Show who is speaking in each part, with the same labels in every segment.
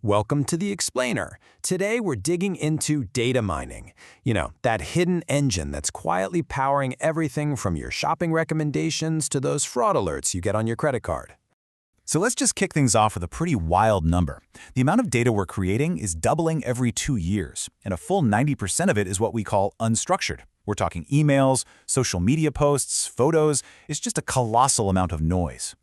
Speaker 1: Welcome to The Explainer. Today we're digging into data mining. That hidden engine that's quietly powering everything from your shopping recommendations to those fraud alerts you get on your credit card.
Speaker 2: So let's just kick things off with a pretty wild number. The amount of data we're creating is doubling every 2 years, and a full 90% of it is what we call unstructured. We're talking emails, social media posts, photos. It's just a colossal amount of noise.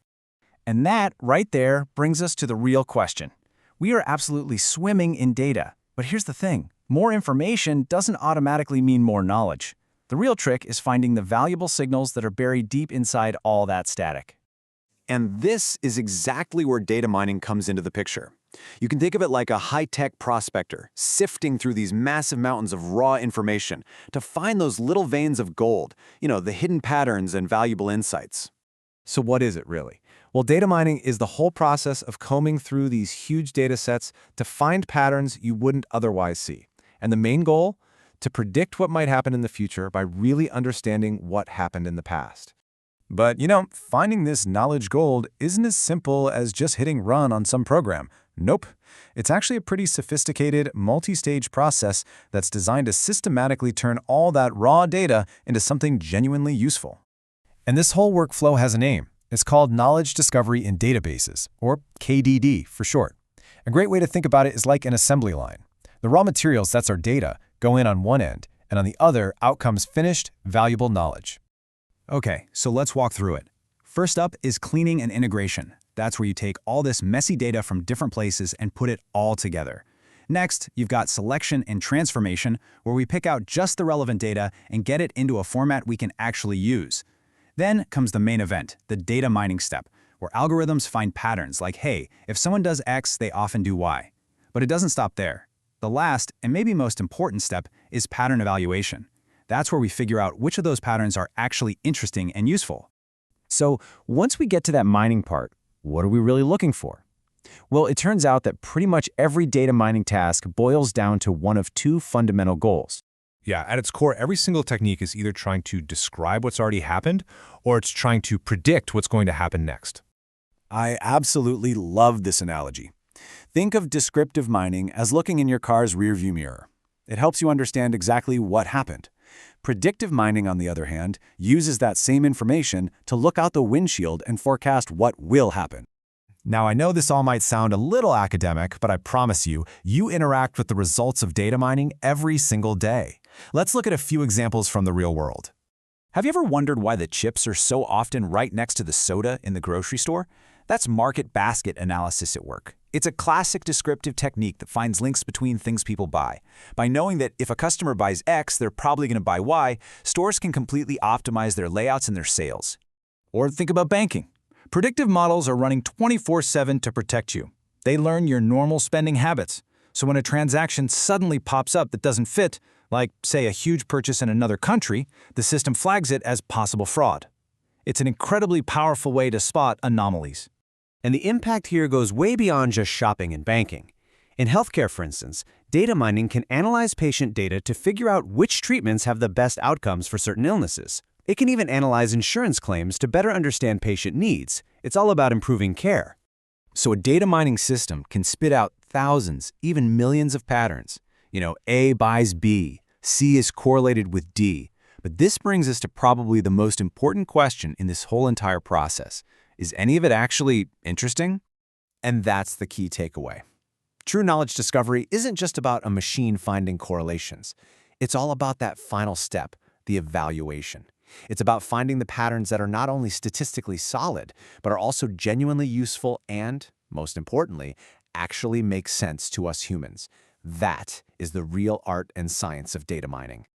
Speaker 3: And that, right there, brings us to the real question. We are absolutely swimming in data. But here's the thing. More information doesn't automatically mean more knowledge. The real trick is finding the valuable signals that are buried deep inside all that static.
Speaker 4: And this is exactly where data mining comes into the picture. You can think of it like a high-tech prospector, sifting through these massive mountains of raw information to find those little veins of gold, the hidden patterns and valuable insights.
Speaker 5: So what is it really? Well, data mining is the whole process of combing through these huge data sets to find patterns you wouldn't otherwise see. And the main goal? To predict what might happen in the future by really understanding what happened in the past.
Speaker 1: But, finding this knowledge gold isn't as simple as just hitting run on some program. Nope. It's actually a pretty sophisticated, multi-stage process that's designed to systematically turn all that raw data into something genuinely useful.
Speaker 5: And this whole workflow has a name. It's called Knowledge Discovery in Databases, or KDD for short. A great way to think about it is like an assembly line. The raw materials, that's our data, go in on one end, and on the other, out comes finished, valuable knowledge.
Speaker 3: Okay, so let's walk through it. First up is cleaning and integration. That's where you take all this messy data from different places and put it all together. Next, you've got selection and transformation, where we pick out just the relevant data and get it into a format we can actually use. Then comes the main event, the data mining step, where algorithms find patterns like, hey, if someone does X, they often do Y. But it doesn't stop there. The last, and maybe most important step, is pattern evaluation. That's where we figure out which of those patterns are actually interesting and useful.
Speaker 5: So once we get to that mining part, what are we really looking for? Well, it turns out that pretty much every data mining task boils down to one of two fundamental goals.
Speaker 6: Yeah, at its core, every single technique is either trying to describe what's already happened or it's trying to predict what's going to happen next.
Speaker 2: I absolutely love this analogy. Think of descriptive mining as looking in your car's rearview mirror. It helps you understand exactly what happened. Predictive mining, on the other hand, uses that same information to look out the windshield and forecast what will happen.
Speaker 5: Now, I know this all might sound a little academic, but I promise you, you interact with the results of data mining every single day. Let's look at a few examples from the real world.
Speaker 3: Have you ever wondered why the chips are so often right next to the soda in the grocery store? That's market basket analysis at work. It's a classic descriptive technique that finds links between things people buy. By knowing that if a customer buys X, they're probably going to buy Y, stores can completely optimize their layouts and their sales. Or think about banking. Predictive models are running 24/7 to protect you. They learn your normal spending habits. So when a transaction suddenly pops up that doesn't fit, like, say, a huge purchase in another country, the system flags it as possible fraud. It's an incredibly powerful way to spot anomalies.
Speaker 7: And the impact here goes way beyond just shopping and banking. In healthcare, for instance, data mining can analyze patient data to figure out which treatments have the best outcomes for certain illnesses. It can even analyze insurance claims to better understand patient needs. It's all about improving care.
Speaker 5: So a data mining system can spit out thousands, even millions of patterns. A buys B, C is correlated with D. But this brings us to probably the most important question in this whole entire process. Is any of it actually interesting? And that's the key takeaway. True knowledge discovery isn't just about a machine finding correlations. It's all about that final step, the evaluation. It's about finding the patterns that are not only statistically solid, but are also genuinely useful and, most importantly, actually make sense to us humans. That is the real art and science of data mining.